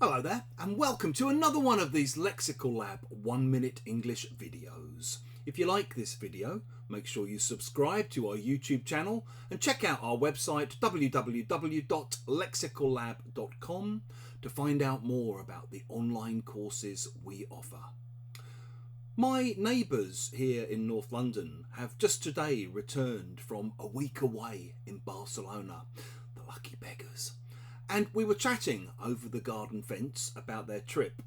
Hello there, and welcome to another one of these Lexical Lab 1 minute English videos. If you like this video, make sure you subscribe to our YouTube channel and check out our website www.lexicallab.com to find out more about the online courses we offer. My neighbours here in North London have just today returned from a week away in Barcelona, the lucky beggars. And we were chatting over the garden fence about their trip,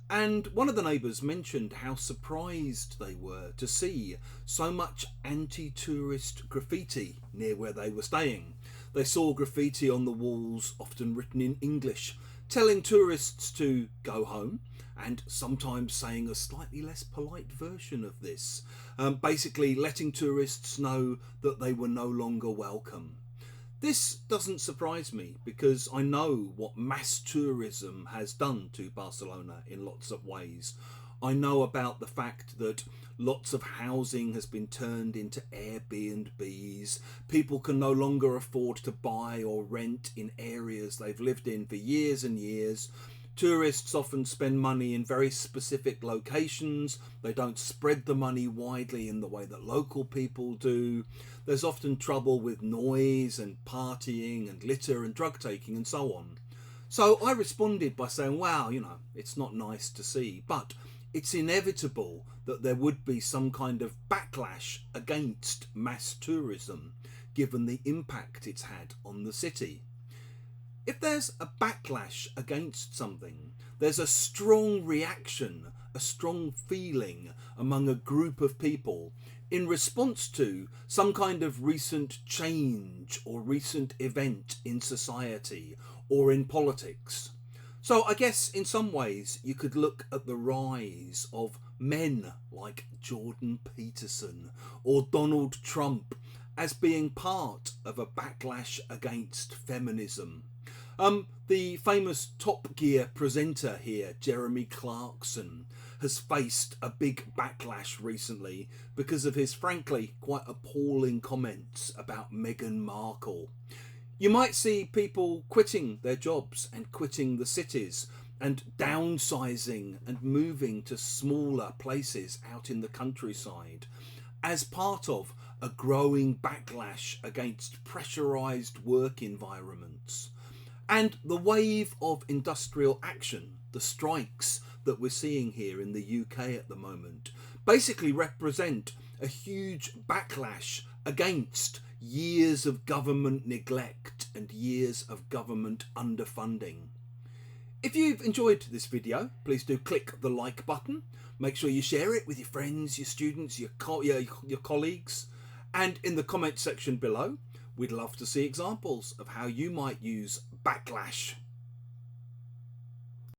and one of the neighbours mentioned how surprised they were to see so much anti-tourist graffiti near where they were staying. They saw graffiti on the walls, often written in English, telling tourists to go home, and sometimes saying a slightly less polite version of this, basically letting tourists know that they were no longer welcome. This doesn't surprise me because I know what mass tourism has done to Barcelona in lots of ways. I know about the fact that lots of housing has been turned into Airbnbs. People can no longer afford to buy or rent in areas they've lived in for years and years. Tourists often spend money in very specific locations. They don't spread the money widely in the way that local people do. There's often trouble with noise and partying and litter and drug taking and so on. So I responded by saying, wow, it's not nice to see, but it's inevitable that there would be some kind of backlash against mass tourism, given the impact it's had on the city. If there's a backlash against something, there's a strong reaction, a strong feeling among a group of people in response to some kind of recent change or recent event in society or in politics. So I guess in some ways you could look at the rise of men like Jordan Peterson or Donald Trump as being part of a backlash against feminism. The famous Top Gear presenter here, Jeremy Clarkson, has faced a big backlash recently because of his frankly quite appalling comments about Meghan Markle. You might see people quitting their jobs and quitting the cities and downsizing and moving to smaller places out in the countryside as part of a growing backlash against pressurised work environments. And the wave of industrial action, the strikes that we're seeing here in the UK at the moment, basically represent a huge backlash against years of government neglect and years of government underfunding. If you've enjoyed this video, please do click the like button. Make sure you share it with your friends, your students, your colleagues. And in the comment section below, we'd love to see examples of how you might use backlash